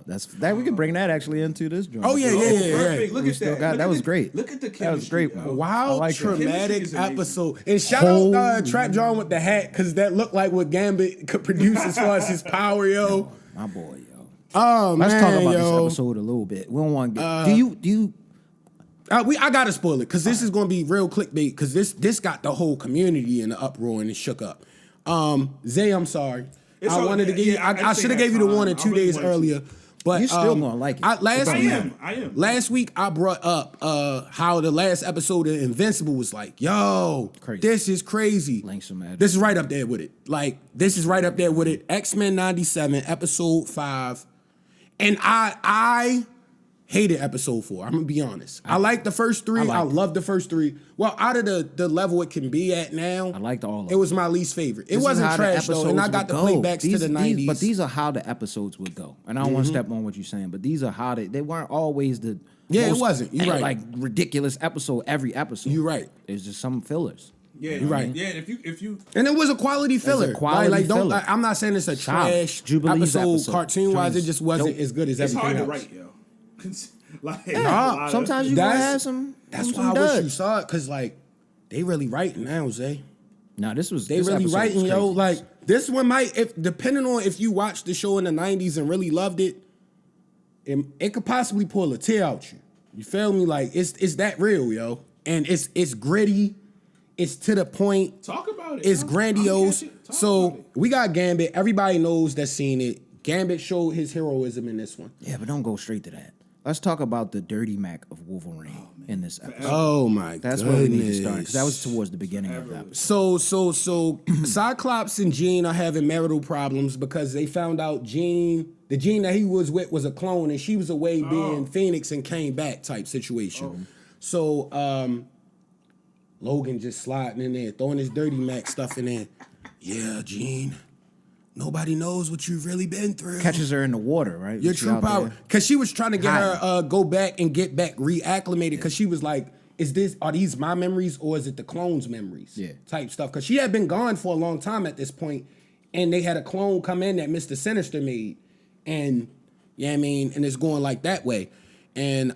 That's that. We can bring that actually into this joint. Oh yeah. Look at that. That was great. Look at the chemistry. That was great. yo. Wild, like traumatic episode. And shout out Trap John with the hat, because that looked like what Gambit could produce as far as his power, yo. My boy, yo. Oh, Let's man, talk about yo. this episode a little bit. We don't want to get. Do you? I gotta spoil it, because this is gonna be real clickbait, because this got the whole community in the uproar and it shook up. Zay, I'm sorry. I should have gave you the warning 2 days earlier. But You still gonna like it. I am. Last week I brought up how the last episode of Invincible was like, yo, Crazy. this is crazy. Links are mad. This is right up there with it. Like, this is right up there with it. X-Men 97, episode 5. And I hated episode 4. I'm gonna be honest. I like the first 3. I love the first 3. Well, out of the level it can be at now, I liked all of it. them. was my least favorite. It This is wasn't how the trash though, and I episodes got the would go. playbacks to the 90s. But these are how the episodes would go. And I don't want to step on what you're saying, but these are how they weren't always the Yeah, it wasn't. You're right. like ridiculous episode every episode. You're right. There's just some fillers. Yeah, You're right. Yeah, and if you And it was a quality filler. quality filler. I'm not saying it's a Solid. trash Jubilee's episode, cartoon wise. It Jones, just wasn't dope. as good as it's everything hard else. to write, yo. Like, Sometimes you gotta That's- have some. That's some why I wish you duds. saw it, because like they really writing now, Zay. No, this They really episode writing, was yo. crazy. Like this one might, if depending on if you watched the show in the 90s and really loved it, it could possibly pull a tear out you. You feel me? Like it's that real, yo. And it's gritty. It's to the point. talk about it. It's Talk- grandiose. Talk about So it. we got Gambit. Everybody knows that's seen it. Gambit showed his heroism in this one. Yeah, but don't go straight to that. Let's talk about the dirty Mac of Wolverine in this episode. Oh my god. That's where we need to start, because that was towards the beginning of the episode. So Cyclops and Jean are having marital problems because they found out the Jean that he was with was a clone, and she was away being Phoenix and came back type situation. So Logan just sliding in there, throwing his dirty Mac stuff in there. Yeah, Jean. Nobody knows what you've really been through. Catches her in the water, right? Your She true out power. there. Because she was trying to get Hiding. her go back and get back reacclimated, because she was like, are these my memories or is it the clone's memories? Yeah. Type stuff. Because she had been gone for a long time at this point, and they had a clone come in that Mr. Sinister made. And, yeah, I mean, and it's going like that way. And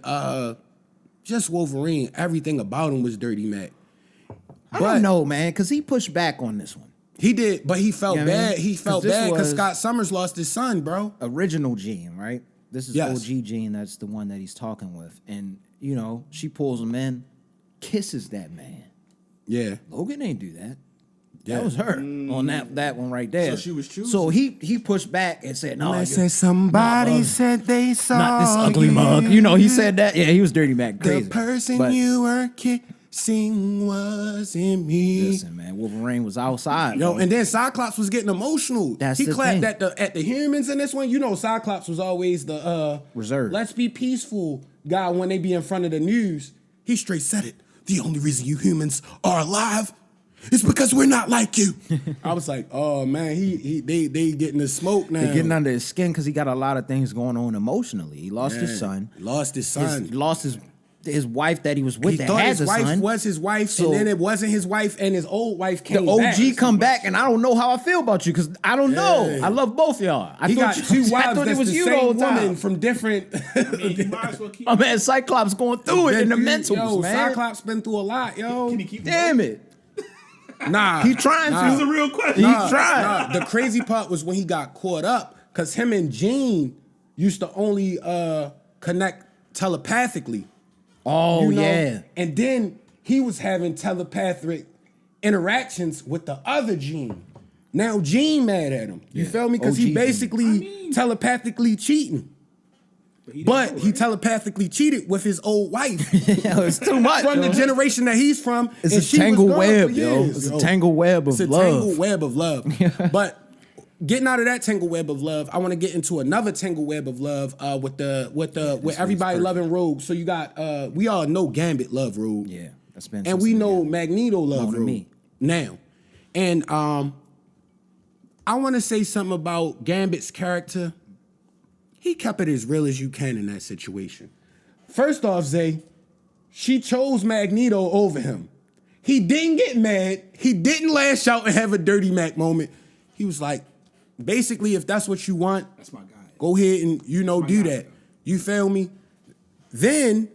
just Wolverine, everything about him was Dirty Mac. I don't know, man, because he pushed back on this one. He did, but he felt You know what I bad. mean? He felt 'Cause this bad because was- Scott Summers lost his son, bro. Original Jean, right? This is Yes. OG Jean. That's the one that he's talking with. And, you know, she pulls him in, kisses that man. Yeah. Logan ain't do that. Yeah. That was her on that one right there. So she was choosing. So he pushed back and said, "No, I said somebody said they saw not this ugly mug." You know, he said that. Yeah, he was Dirty Mac crazy. The person But you were kissing wasn't me. listen, man, Wolverine was outside. Yo, bro. and then Cyclops was getting emotional. That's he the clapped thing. at the humans in this one. You know, Cyclops was always the Reserved. let's be peaceful guy when they be in front of the news. He straight said it. The only reason you humans are alive is because we're not like you. I was like, oh man, they getting the smoke now. They're getting under his skin because he got a lot of things going on emotionally. He lost his son. Lost his son. Lost his wife that he was with He that thought has his a wife son. was his wife, So- and then it wasn't his wife, and his old wife came The OG back. come back, and I don't know how I feel about you because I don't know. Yeah. I love both y'all. He got two I wives thought that's it was the you the same whole woman time. from different. You might as well keep. My man Cyclops going through it in the mentals, yo, man. Cyclops been through a lot, yo. Can he keep Damn it. Nah, He trying to. That's a real question. He tried. The crazy part was when he got caught up, because him and Jean used to only connect telepathically. Oh, you know? yeah. And then he was having telepathic interactions with the other Jean. Now Jean mad at him. You feel me? Because OG he Jean. basically telepathically cheating. But he telepathically cheated with his old wife Yo, it's too much. from the yo. generation that he's from. It's and a she was tangled gone web, for yo. years, It's a tangled web of It's a love. tangled web of love. But getting out of that tangled web of love, I want to get into another tangled web of love with everybody loving Rogue. So you got we all know Gambit love Rogue. Yeah, that's been. And we know Magneto love Known to Rogue me. now. And I want to say something about Gambit's character. He kept it as real as you can in that situation. First off, Zay, she chose Magneto over him. He didn't get mad. He didn't lash out and have a Dirty Mac moment. He was like, basically, if that's what you want, That's my guy. Go ahead and, do that. You feel me? Then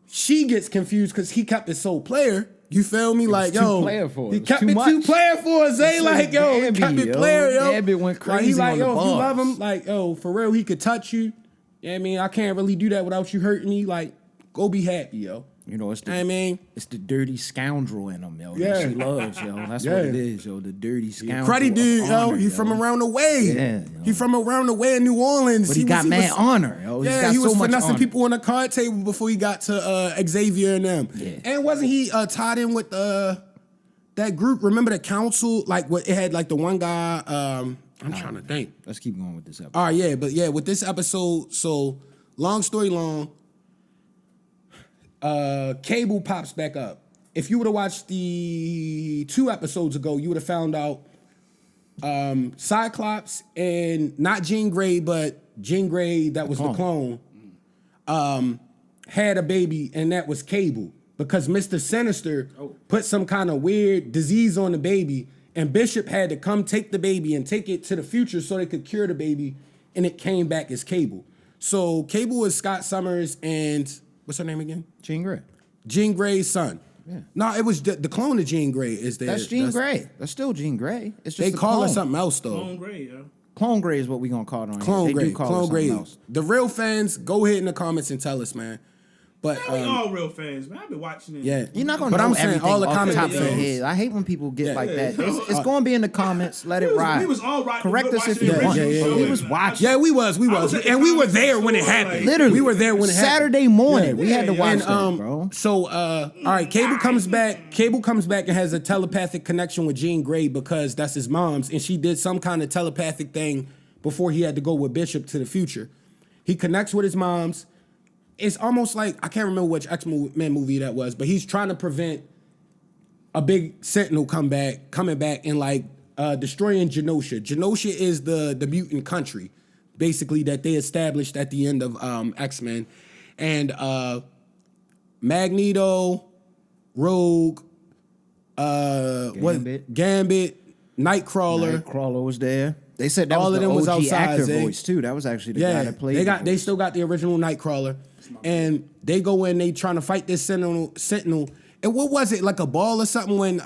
she gets confused because he kept it so player. You feel me? Like, yo, player for he it. kept Too it much. too player for us. He like, yo, he kept it player, yo. Gambit went Like, he crazy like, on yo, the if you bars. love him, like, yo, for real, he could touch you. Yeah, I mean, I can't really do that without you hurting me. Like, go be happy, yo. You know, it's the, I mean, it's the dirty scoundrel in him, yo. Yeah. That she loves, yo. That's what it is, yo. The dirty scoundrel. cruddy dude, of yo. honor, He from around the way. Yeah, yo. He from around the way in New Orleans. But he got mad honor, yo. He's Yeah, got he was so much finessing honor. people on the card table before he got to Xavier and them. Yeah. And wasn't he tied in with that group? Remember the council? Like, what it had, like the one guy. I'm trying to think. Let's keep going with this episode. All right, yeah, but yeah, with this episode, so long story long, Cable pops back up. If you would have watched the 2 episodes ago, you would have found out Cyclops and not Jean Grey, but Jean Grey that was the clone, had a baby, and that was Cable. Because Mr. Sinister put some kind of weird disease on the baby, and Bishop had to come take the baby and take it to the future so they could cure the baby, and it came back as Cable. So Cable is Scott Summers and what's her name again? Jean Grey. Jean Grey's son. Yeah. No, it was the clone of Jean Grey is there. That's Jean Grey. That's still Jean Grey. It's just They the call her clone. something else though. Clone Grey, yo. Clone Grey is what we gonna call it on Clone here. They Grey. do call Clone it Grey. something else. The real fans, go ahead in the comments and tell us, man. But Man, we all real fans, man. I've been watching it. yeah, You're not gonna But know I'm saying everything all the off the comment top of your fans. head. I hate when people get like Yeah. that. It's gonna be in the comments. Let it ride. We was all right. Correct We us if watching you the want. original show We and was I- watching. Yeah, we was, was at the and we were comedy there when it store, happened. like- Literally, we were there when it happened. Saturday morning, we Yeah, had to yeah. watch And that, bro. so all right, Cable comes back. Cable comes back and has a telepathic connection with Jean Grey because that's his mom's, and she did some kind of telepathic thing before he had to go with Bishop to the future. He connects with his mom's. It's almost like I can't remember which X-Men movie that was, but he's trying to prevent a big Sentinel coming back and like destroying Genosha. Genosha is the mutant country, basically, that they established at the end of X-Men. And Magneto, Rogue, Gambit, Nightcrawler. Nightcrawler was there. They said that All was of the them was OG outside, actor Zay. voice too. That was actually the guy that played. they still got the original Nightcrawler, and they go in, they trying to fight this Sentinel. And what was it, like a ball or something? When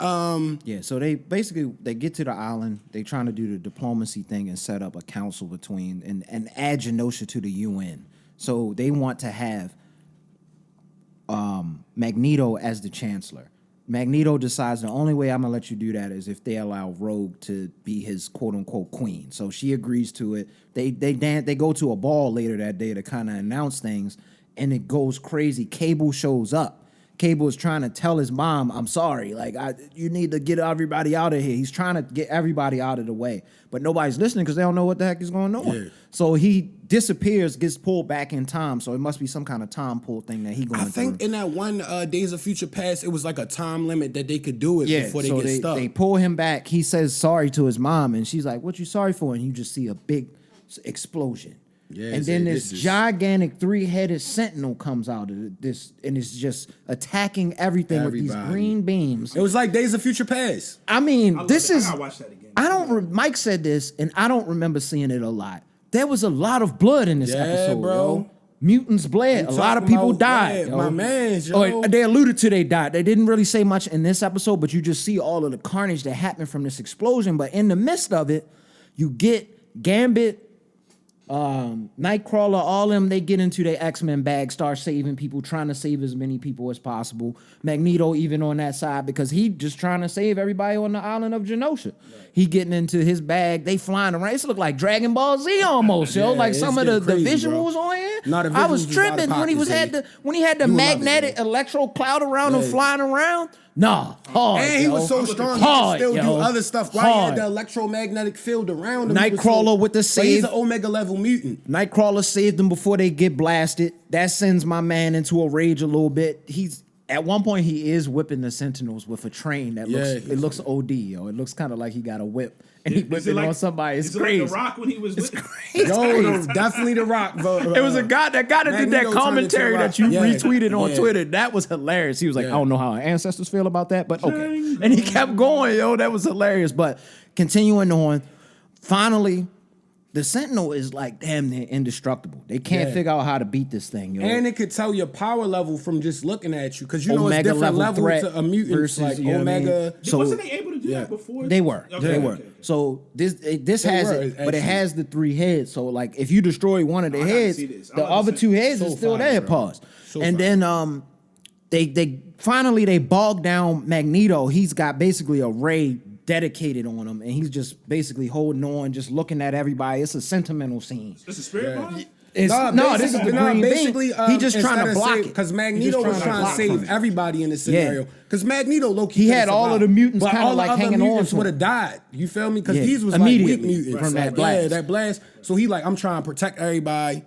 Yeah, so they basically they get to the island. They trying to do the diplomacy thing and set up a council between and add Genosha to the UN. So they want to have Magneto as the chancellor. Magneto decides the only way I'm gonna let you do that is if they allow Rogue to be his quote unquote queen. So she agrees to it. They go to a ball later that day to kind of announce things, and it goes crazy. Cable shows up. Cable is trying to tell his mom, I'm sorry, like you need to get everybody out of here. He's trying to get everybody out of the way, but nobody's listening because they don't know what the heck is going on. Yeah. So he disappears, gets pulled back in time. So it must be some kind of time pull thing that he going I through. think in that one Days of Future Past, it was like a time limit that they could do it before they so get stuck. They pull him back. He says sorry to his mom, and she's like, "What you sorry for?" And you just see a big explosion. Yeah, and then this gigantic 3-headed Sentinel comes out of this, and it's just attacking everything with these Everybody. green beams. It was like Days of Future Past. I mean, I this is. I gotta watch that again. I don't. Mike said this, and I don't remember seeing it a lot. There was a lot of blood in this Yeah, episode, bro. yo. Mutants bled. A lot of talking people about died. bled, Yo. my mans, yo. Oh, they alluded to they died. They didn't really say much in this episode, but you just see all of the carnage that happened from this explosion. But in the midst of it, you get Gambit, Nightcrawler, all them, they get into their X-Men bag, start saving people, trying to save as many people as possible. Magneto even on that side because he just trying to save everybody on the island of Genosha. Right. He getting into his bag, they flying around. It look like Dragon Ball Z almost, yo. Yeah, Like it's some of the getting crazy, visuals bro. on here. No, the I was visuals was out of tripping when he pocket, when he had the You will love it, magnetic bro. electro cloud around him Yeah. flying around. Nah, hard. And he yo. was so strong, he Hard, could still yo. do other stuff. Why he Hard. had the electromagnetic field around him? He was Nightcrawler with the But he's save. an Omega level mutant. Nightcrawler saved them before they get blasted. That sends my man into a rage a little bit. He's at one point he is whipping the Sentinels with a train that looks OD, yo. It looks kind of like he got a whip and he whipped it on somebody. It's crazy. Like The Rock when he was with Crazy. Yo, no, definitely The Rock, bro. It was a guy that did that Magneto commentary turned that you into a rock. retweeted on Yeah. Twitter. That was hilarious. He was like, Yeah. I don't know how our ancestors feel about that, but okay. And he kept going, yo. That was hilarious. But continuing on, finally, the Sentinel is like damn near indestructible. They can't Yeah. figure out how to beat this thing, yo. And it could tell your power level from just looking at you, because you know it's Omega different level level threat to a mutant, versus, like you know what I mean? Omega. So- Wasn't they able to do Yeah. that before? They were. Okay, They were. okay. So this They has were, it, but it actually. has the 3 heads. So like if you destroy one of the I gotta heads, see this. I the like other this. 2 heads So is still fire, there. bro. Pause. So And fire. then they finally they bogged down Magneto. He's got basically a ray dedicated on him, and he's just basically holding on, just looking at everybody. It's a sentimental scene. It's a spirit bomb? It's, no, this is the green basically, beam. He just trying to block it. because He Magneto just was trying to block from save it. everybody in the scenario. Because Magneto, low-key, He could've had all of survived. the mutants But kinda all the like other hanging on mutants to him. would have died. You feel me? Because Yeah, these was like weak immediately mutants from that Yeah, blast. that blast. So he like, I'm trying to protect everybody.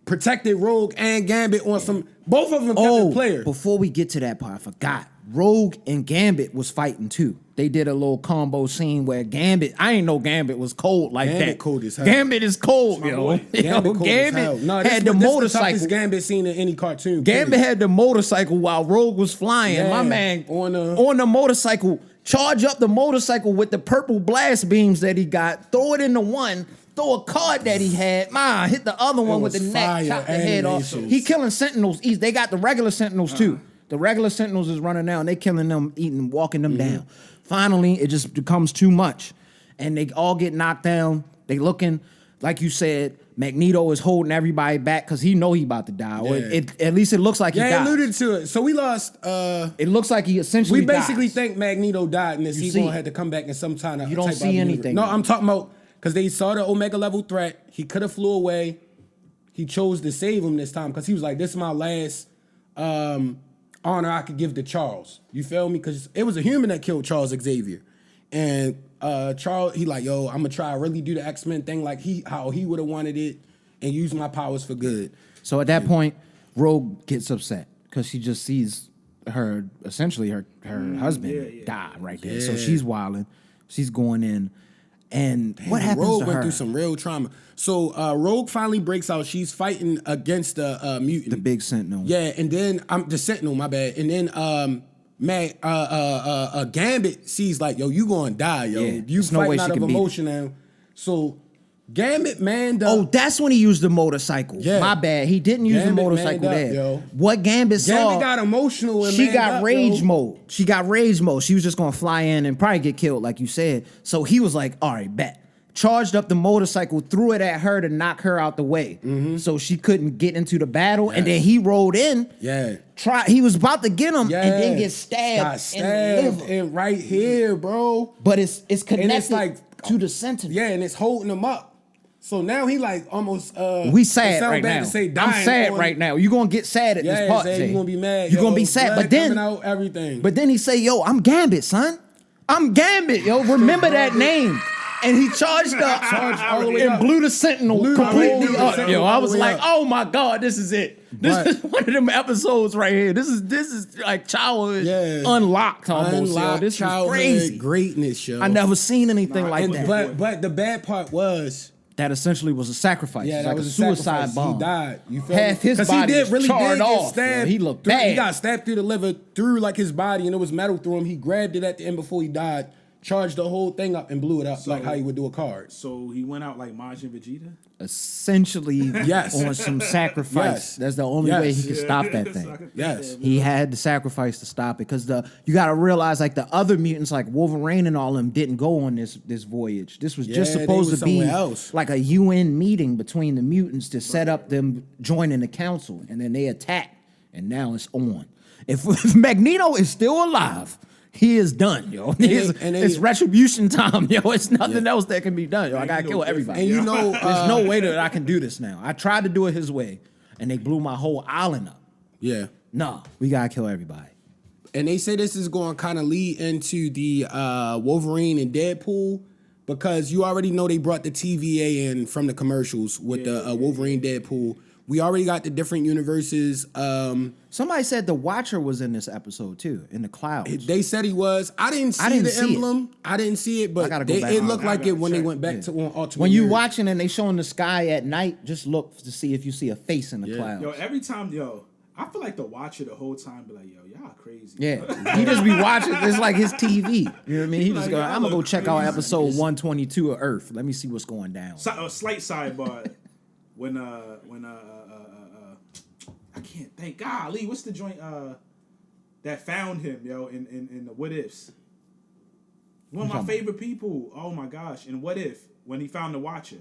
Protected Rogue and Gambit on some. Both of them kept players. Before we get to that part, I forgot. Rogue and Gambit was fighting too. They did a little combo scene where Gambit, I ain't know Gambit was cold like Gambit that. cold as hell. Gambit is cold, my yo. boy. Gambit cool as hell. No, had the this the motorcycle. toughest Gambit scene in any cartoon. Gambit period. had the motorcycle while Rogue was flying. Yeah, My man on the motorcycle, charge up the motorcycle with the purple blast beams that he got, throw it into one, throw a card that he had, hit the other one with the was neck, fire chop the head off. animations. He killing Sentinels. They got the regular Sentinels too. The regular Sentinels is running down. They killing them, eating, walking them down. Finally, it just becomes too much. And they all get knocked down. They looking, like you said, Magneto is holding everybody back because he know he about to die. Or Yeah. at least it looks like he Yeah, died. alluded to it. So we lost. It looks like he essentially We basically dies. think Magneto died, and this You he see gonna it. have to come back in some kind of. You don't type see of anything. No, I'm talking about because they saw the Omega level threat. He could have flew away. He chose to save him this time because he was like, "This is my last honor I could give to Charles." You feel me? Because it was a human that killed Charles Xavier, and Charles he like, "Yo, I'm gonna try to really do the X-Men thing like how he would have wanted it, and use my powers for good." So at that point, Rogue gets upset because she just sees her husband die right there. So Yeah. she's wilding. She's going in. And what happens Rogue to went her? through some real trauma. So Rogue finally breaks out. She's fighting against the mutant, The big Sentinel. Yeah, and then I'm the Sentinel. My bad. And then Gambit sees like, yo, you gonna die, yo. Yeah, You there's no way fighting she out of can beat it. emotion now. So Gambit manned Oh, up. that's when he used the motorcycle. Yeah. My bad. He didn't use Gambit the motorcycle manned up, there. yo. What Gambit saw, Gambit got emotional and she manned got up, rage yo. mode. She got rage mode. She was just gonna fly in and probably get killed, like you said. So he was like, all right, bet. Charged up the motorcycle, threw it at her to knock her out the way. So she couldn't get into the battle. And then he rode in. Yeah. He was about to get him Yeah. and then get stabbed, Got in stabbed the liver. and right here, bro. But it's connected like- to the Sentinel. Yeah, and it's holding him up. So now he like almost We it sad sound right bad now. to say I'm dying sad on- right now. You're gonna get sad at Yeah, this part. Zay, Zay. you gonna be mad. You're yo. gonna be sad. Blood But then coming out, everything. But then he say, yo, I'm Gambit, son. I'm Gambit, yo. Remember that name. And he charged up all the way and up. blew the Sentinel Blew the completely whole up. Sentinel Yo, I all the was way like, up. oh my God, this is it. This But- is one of them episodes right here. This is like childhood Yeah. unlocked almost. Unlocked Yo. This is childhood crazy. greatness, yo. I never seen anything like And that. but the bad part was, That essentially was a sacrifice. yeah, It's that like was a a suicide sacrifice. bomb. He died. You feel Half me? his 'Cause body he was did really charred did get off, stabbed. yo. He looked through- bad. He got stabbed through the liver, through like his body, and it was metal through him. He grabbed it at the end before he died, charged the whole thing up, and blew it up like how he would do a card. So he went out like Majin Vegeta? Essentially Yes. on some sacrifice. Yes. That's the only way he Yes. could stop that So I thing. could think Yes. that, He had to sacrifice to stop it because you got to realize like the other mutants like Wolverine and all them didn't go on this voyage. This was just Yeah, they supposed was to be somewhere else. like a UN meeting between the mutants to set up them joining the council, and then they attack, and now it's on. If Magneto is still alive, he is done, yo. It's retribution time, yo. It's nothing else that can be done, yo. I gotta kill everybody. And you know, There's no way that I can do this now. I tried to do it his way, and they blew my whole island up. yeah. No, we gotta kill everybody. And they say this is going to kind of lead into the Wolverine and Deadpool, because you already know they brought the TVA in from the commercials with the Wolverine Deadpool. We already got the different universes. Somebody said the Watcher was in this episode too, in the clouds. They said he was. I didn't see the emblem. I didn't see it, but gotta go back it on looked it. like I it when they gotta went back check. to on Ultimate. When you Universe. watching and they showing the sky at night, just look to see if you see a face in the clouds. Yo, every time, I feel like the watcher the whole time be like, yo, y'all crazy. Yeah, he just be watching. It's like his TV. You know what I mean? He just Like, go. y'all I'm gonna go look check out crazy. episode 122 of Earth. Let me see what's going down. A slight sidebar. when I can't think. Golly, what's the joint that found him, yo, in the What Ifs? One of my favorite people. Oh my gosh! In What If, when he found the Watcher.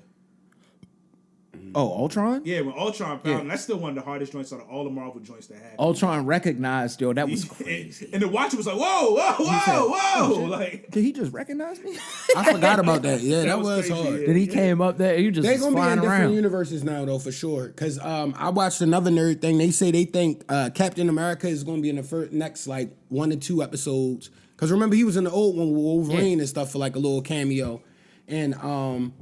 Oh, Ultron? Yeah, when Ultron found him, that's still one of the hardest joints out of all the Marvel joints that have. Ultron recognized, yo, that was crazy. And the Watcher was like, whoa, whoa, whoa, whoa. Like, Did he just recognize me? I forgot about that. Yeah, that was crazy, hard. yeah. Then he came up there, he just They're was gonna be flying in different around. universes now, though, for sure. Because I watched another nerd thing. They say they think Captain America is gonna be in the next like 1 to 2 episodes. Because remember, he was in the old one with Wolverine and stuff for like a little cameo, and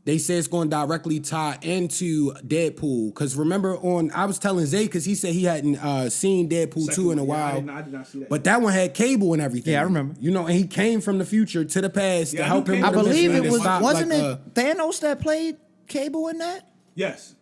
they say it's going to directly tie into Deadpool. Because remember, I was telling Zay because he said he hadn't seen Deadpool 2 in a while. I did not see that. But that one had Cable and everything. Yeah, I remember. You know, and he came from the future to the past to Yeah, I help knew him. Cable with I the believe mission it and was, stop, wasn't like, it Thanos that played Cable in that? Yes.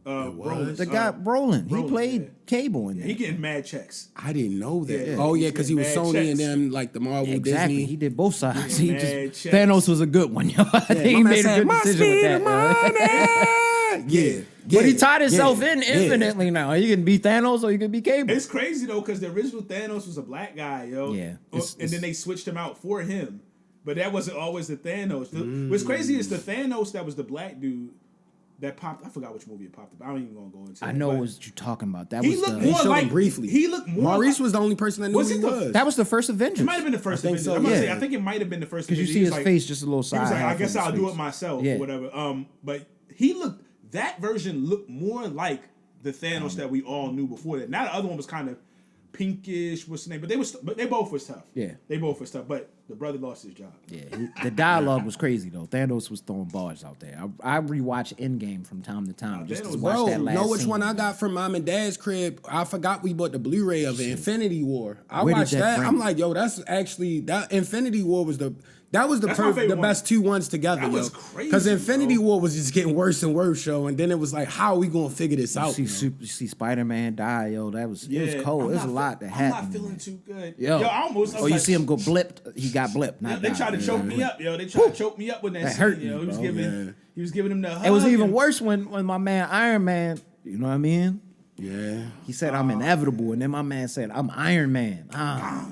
Brolin. The guy, Brolin. He Brolin, played yeah. He He getting mad checks. I didn't know that. Yeah, Oh, yeah, he's because he was getting Sony mad and checks. them, like the Marvel, Exactly. Disney. He did both sides. Yeah, He just, mad checks. Thanos was a good one, yo. I think he My man made a said, good "My decision with speed that. of yo. money." Yeah. But he tied himself yeah, in yeah. infinitely now. You can be Thanos or you can be Cable. It's crazy though, because the original Thanos was a black guy, yo. Yeah, And then they switched him out for him. But that wasn't always the Thanos. What's crazy is the Thanos that was the black dude that popped. I forgot which movie it popped up. I don't even gonna go into it. I know but what you're talking about. That He was looked the He more showed like him briefly. He looked more. Maurice like, was the only person that knew Was who he it the- was. that was the first Avengers. It might have been the first I think Avenger. so, I'm gonna yeah. say I think it might have been the first. Because you Avenger. see He his was like- face, just a little He side. was like, I half guess of his I'll do face. it myself Yeah. or whatever. But he looked. That version looked more like the Thanos that we all knew before that. Now the other one was kind of pinkish. What's the name? But they both was tough. Yeah. They both was tough. But the brother lost his job. Yeah, the dialogue was crazy though. Thanos was throwing bars out there. I rewatch Endgame from time to time just to Thanos- watch Bro, that last know which scene. one I got from Mom and Dad's crib? I forgot we bought the Blu-ray of it, Infinity War. I Where did watched that that. bring I'm you? like, yo, that's actually that Infinity War was the That's my favorite the one. best 2 ones together. That yo. was crazy, Because Infinity bro. War was just getting worse and worse, yo. And then it was like, how are we gonna figure this out? You yo? see Spider-Man die, yo. That was it was cold. I'm There's a not lot that I'm happened. not feeling too good. Yo, I almost. I oh, was you like, see him go blipped. He got blipped. Yeah, Not they died. tried to Yeah. choke me up, yo. They tried to choke me up with that That scene, hurt yo. me, He was bro. giving, he was giving him the hug. It was even and- worse when my man Iron Man. You know what I mean? Yeah. He said I'm inevitable, and then my man said I'm Iron Man. Ah.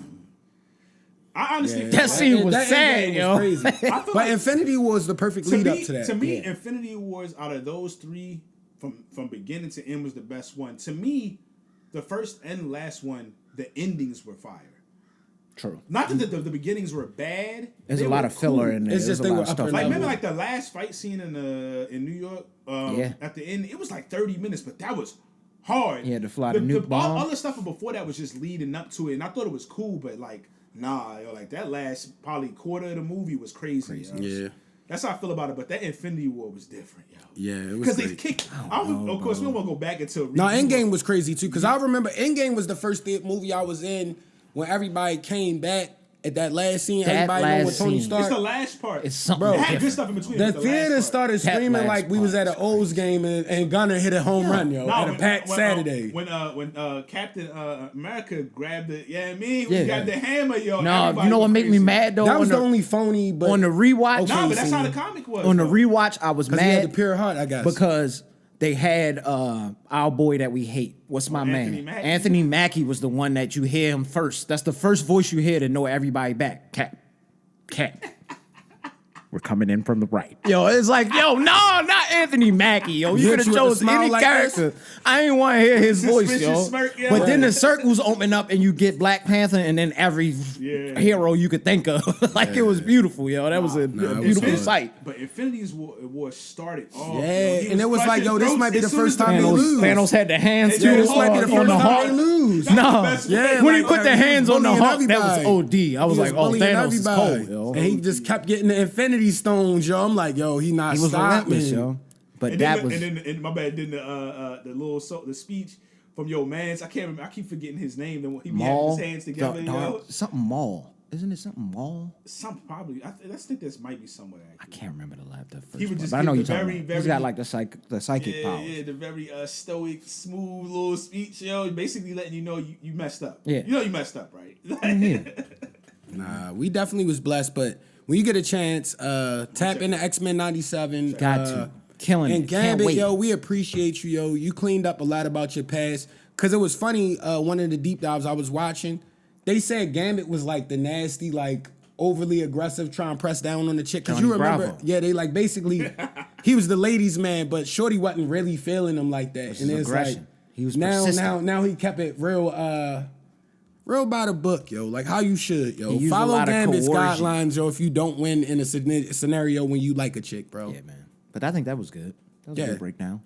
I honestly, Yeah. feel That scene was That sad, Endgame yo. was crazy. I feel But like- Infinity War was the perfect lead up to that. To me, Infinity Wars out of those three, from beginning to end, was the best one. To me, the first and last one, the endings were fire. True. Not that the beginnings were bad. There's they a lot were of filler cool. in there. It's There's just a they lot were of upper stuff. Like level. remember, like the last fight scene in New York. Yeah. At the end, it was like 30 minutes, but that was hard. He had to fly the nuke bomb. All other stuff before that was just leading up to it, and I thought it was cool, but like, nah, yo, like that last probably quarter of the movie was crazy. Yo. Yeah. That's how I feel about it. But that Infinity War was different, yo. Yeah, it was Because they great. kicked. Of course, we don't want to go back into. No, Endgame was crazy too. Because I remember Endgame was the first movie I was in when everybody came back at that last scene. That Everybody know last what Tony scene. Stark. It's the last part. It's something Bro, It had different. good stuff in between. The but last theater part. started That screaming last like we was part at an was O's game and Gunner hit a home run, yo, at a packed Saturday. When Captain America grabbed it, yeah, I mean, Yeah. we got the hammer, yo. No, everybody you know what was made me crazy. mad though? that was on the only phony, but on the rewatch. Okay. Nah, but that's how scene. the comic was. On the though. rewatch, I was because he had the mad pure heart, I guess. because they had our boy that we hate. What's my Anthony man? Mackie. Anthony Mackie was the one that you hear him first. That's the first voice you hear to know everybody back. Cap. We're coming in from the right. Yo, it's like, yo, no, not Anthony Mackie, yo. You Hit could have you with a chose smile any like character. I ain't want to hear his voice, Suspicious yo. smirk, yeah. But then the circles open up and you get Black Panther and then every Yeah. hero you could think of. Like it was beautiful, yo. That was a it was beautiful good. sight. But Infinity's War started off. Yeah, yo, he and it was like, clutching yo, this throats might be as the soon first as the time they news- lose. Thanos had the hands Yeah, too this might be the on first the time heart. they lose. That's the No, best Yeah, way. when he like, put the he was hands on the bullying heart, that was everybody. OD. I was He like, oh, bullying Thanos is cold, yo. And he just kept getting the Infinity Stones, yo. I'm like, yo, he not He was stopping. relentless, yo. But And that then, was and my bad. Then the speech from your man's. I can't remember. I keep forgetting his name. Then he be having Maul. his hands together. yo. Something Maul. Isn't it something Maul? Some probably. I think this might be somewhere. I Actually. can't remember the first He would one, just but I know give you're the talking about. He's got like the psychic powers. Yeah, the very stoic, smooth little speech, yo. Basically letting you know you messed up. Yeah. You know you messed up, right? Nah, we definitely was blessed, but when you get a chance, tap into X-Men 97. Got to. Killing and it. Can't Gambit, wait. yo, we appreciate you, yo. You cleaned up a lot about your past. Cause it was funny, one of the deep dives I was watching, they said Gambit was like the nasty, like overly aggressive, trying to press down on the chick. Cause Johnny you remember, Bravo. yeah, they like basically he was the ladies' man, but Shorty wasn't really feeling him like that. This And is it's aggression. like He was now persistent. now he kept it real by the book, yo. Like how you should, yo. He used a Follow lot of Gambit's coercion. guidelines, yo, if you don't win in a scenario when you like a chick, bro. Yeah, man. But I think that was good. That was a Yeah. good breakdown.